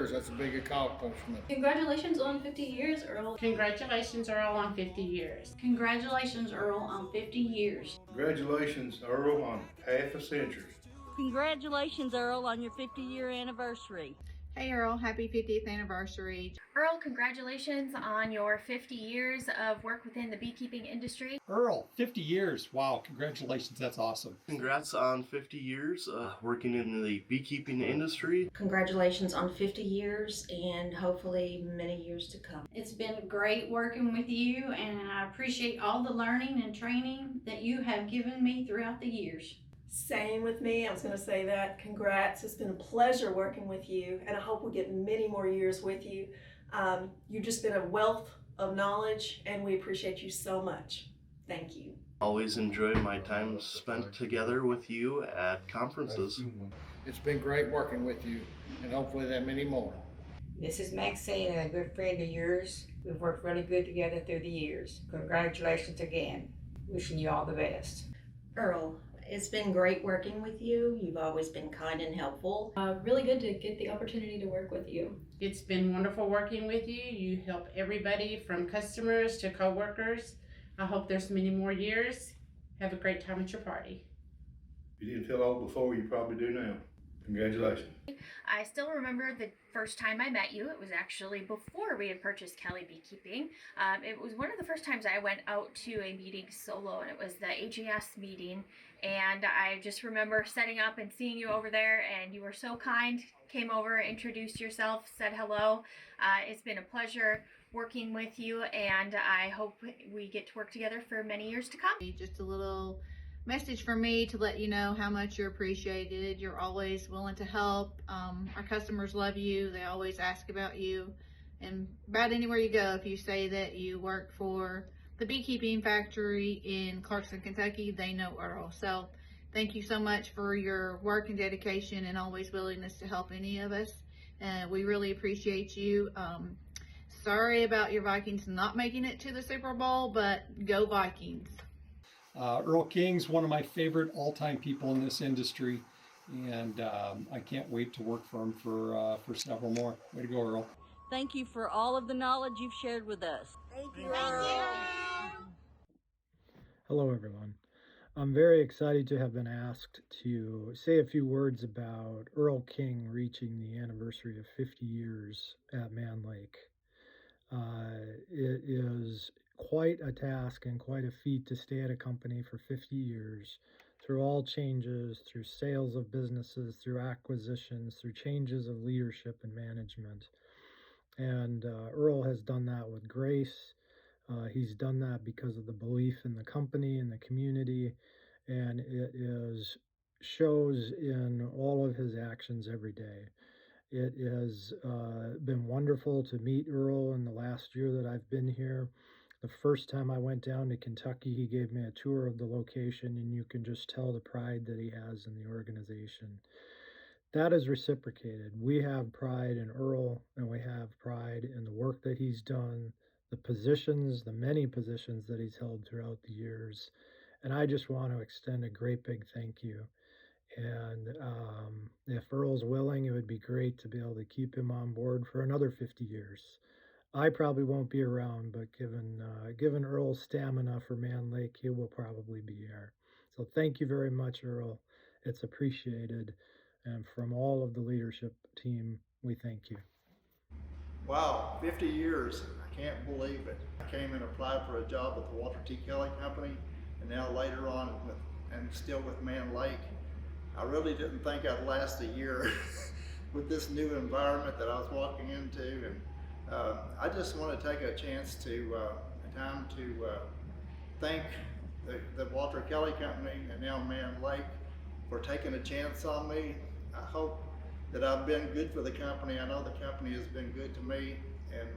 years. That's a big accomplishment. Congratulations on 50 years, Earl. Congratulations, Earl, on 50 years. Congratulations, Earl, on 50 years. Congratulations, Earl, on half a century. Congratulations, Earl, on your 50-year anniversary. Hey Earl, happy 50th anniversary. Earl, congratulations on your 50 years of work within the beekeeping industry. Earl, 50 years. Wow, congratulations. That's awesome. Congrats on 50 years working in the beekeeping industry. Congratulations on 50 years and hopefully many years to come. It's been great working with you, and I appreciate all the learning and training that you have given me throughout the years. Same with me. I was going to say that. Congrats. It's been a pleasure working with you, and I hope we get many more years with you. You've just been a wealth of knowledge, and we appreciate you so much. Thank you. Always enjoy my time spent together with you at conferences. It's been great working with you, and hopefully that many more. This is Maxine, a good friend of yours. We've worked really good together through the years. Congratulations again. Wishing you all the best. Earl, it's been great working with you. You've always been kind and helpful. Really good to get the opportunity to work with you. It's been wonderful working with you. You help everybody from customers to co-workers. I hope there's many more years. Have a great time at your party. If you didn't feel old before, you probably do now. Congratulations. I still remember the first time I met you. It was actually before we had purchased Kelley Beekeeping. It was one of the first times I went out to a meeting solo, and it was the AGS meeting. And I just remember setting up and seeing you over there, and you were so kind, came over, introduced yourself, said hello. It's been a pleasure working with you, and I hope we get to work together for many years to come. Just a little message from me to let you know how much you're appreciated. You're always willing to help. Our customers love you. They always ask about you. And about anywhere you go, if you say that you work for the beekeeping factory in Clarkston, Kentucky, they know Earl. So thank you so much for your work and dedication and always willingness to help any of us. We really appreciate you. Sorry about your Vikings not making it to the Super Bowl, but go Vikings. Earl King's one of my favorite all-time people in this industry, and I can't wait to work for him for several more. Way to go, Earl. Thank you for all of the knowledge you've shared with us. Thank you, Earl. Hello, everyone. I'm very excited to have been asked to say a few words about Earl King reaching the anniversary of 50 years at Mann Lake. It is quite a task and quite a feat to stay at a company for 50 years through all changes, through sales of businesses, through acquisitions, through changes of leadership and management. And Earl has done that with grace. He's done that because of the belief in the company and the community, and it shows in all of his actions every day. It has been wonderful to meet Earl in the last year that I've been here. The first time I went down to Kentucky, he gave me a tour of the location, and you can just tell the pride that he has in the organization. That is reciprocated. We have pride in Earl, and we have pride in the work that he's done, the positions, the many positions that he's held throughout the years. And I just want to extend a great big thank you. And if Earl's willing, it would be great to be able to keep him on board for another 50 years. I probably won't be around, but given Earl's stamina for Mann Lake, he will probably be here. So thank you very much, Earl. It's appreciated. And from all of the leadership team, we thank you. Wow, 50 years. I can't believe it. I came and applied for a job at the Walter T. Kelley Company, and now later on, and still with Mann Lake. I really didn't think I'd last a year with this new environment that I was walking into, and I just want to take a chance to thank the Walter Kelley Company and now Mann Lake for taking a chance on me. I hope that I've been good for the company. I know the company has been good to me, and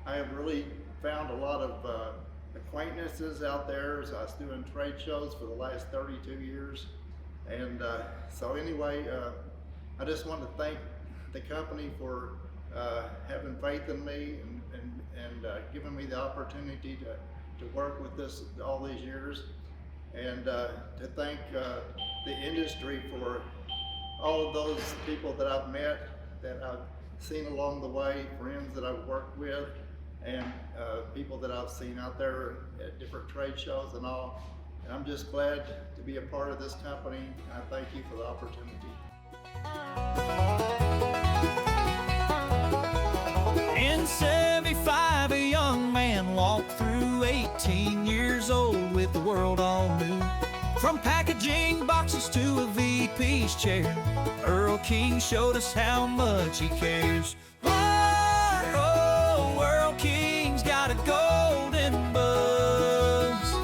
I have really found a lot of acquaintances out there as I was doing trade shows for the last 32 years. And so anyway, I just want to thank the company for having faith in me and giving me the opportunity to work with this all these years, and to thank the industry for all of those people that I've met, that I've seen along the way, friends that I've worked with, and people that I've seen out there at different trade shows and all. And I'm just glad to be a part of this company. I thank you for the opportunity. In 75, a young man walked through, 18 years old with the world all new. From packaging boxes to a VP's chair, Earl King showed us how much he cares. Whoa, Earl King's got a golden buzz,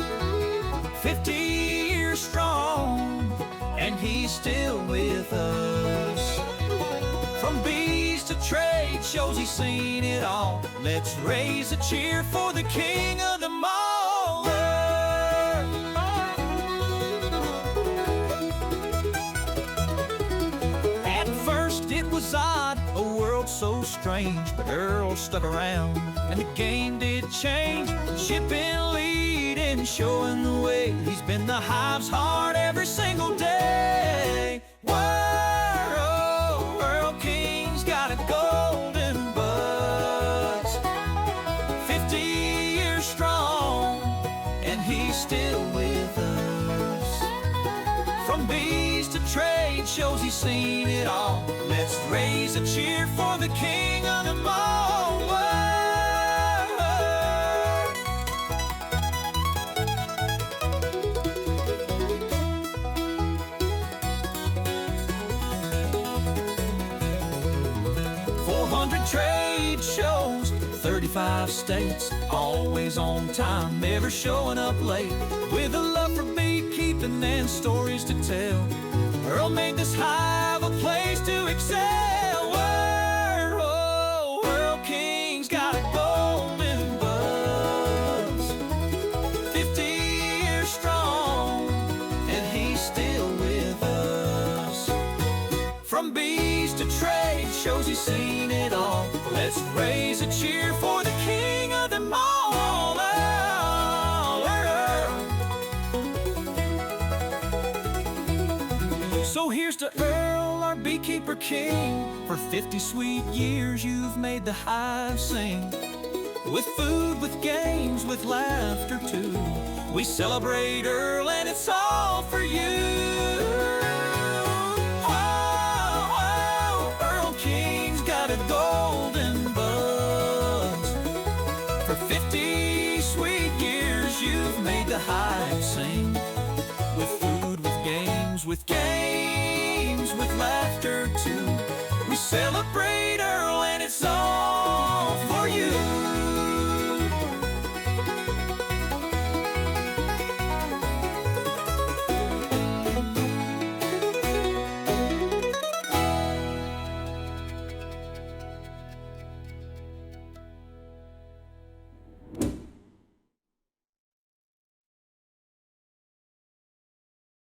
50 years strong, and he's still with us. From bees to trade shows, he's seen it all. Let's raise a cheer for the king of them all. At first it was odd, a world so strange, but Earl stuck around and the game did change. Shipping, leading, showing the way. He's been the hive's heart every single day. Whoa, Earl King's got a golden buzz, 50 years strong, and he's still with us. From bees to trade shows, he's seen it all. Let's raise a cheer for the king of them all. Whoa. 400 trade shows, 35 states, always on time, never showing up late. With a love for beekeeping and stories to tell, Earl made this hive a place to excel. Whoa, Earl King's got a golden buzz, 50 years strong, and he's still with us. From bees to trade shows, he's seen it all. Let's raise a cheer for the king of them all. So here's to Earl, our beekeeper king. For 50 sweet years you've made the hive sing. With food, with games, with laughter too. We celebrate Earl and it's all for you. A golden buzz, for 50 sweet years you've made the hive sing. With food, with games, with laughter too. We celebrate Earl and it's all